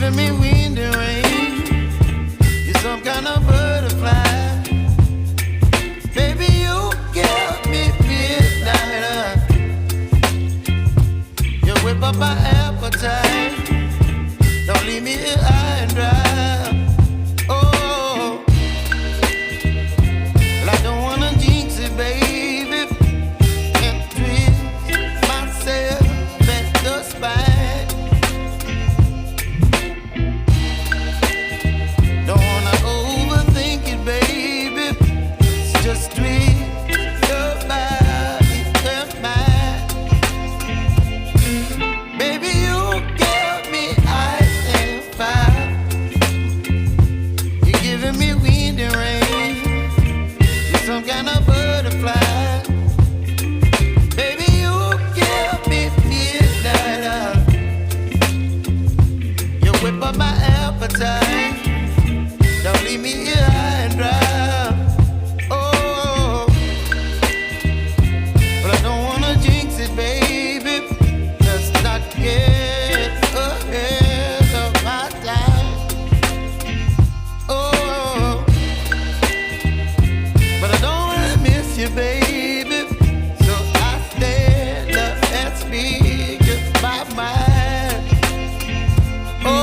giving me wind and rain. You're some kind of butterfly. Baby, you give me midnight. You whip up my appetite. Don't leave me here high and dry. Oh, well, I don't wanna jinx it, baby, and twist myself at the spine. Don't wanna overthink it, baby. It's just twist your body and mine. Baby, you give me ice and fire. You're giving me wind and rain. You're some kind of butterfly. Baby, you give me midnight. You whip up my appetite. Don't leave me here high and dry. Oh, but I don't wanna jinx it, baby. Let's not get ahead of my time. Oh, but I don't wanna miss you, baby. So I stand up and speak just my mind. Oh.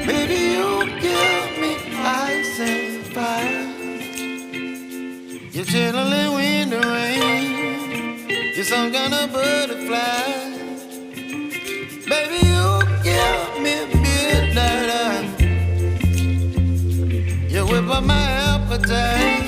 Baby, you give me ice and fire. You're chilling wind and rain. You're some kind of butterfly. Baby, you give me midnight. You whip up my appetite.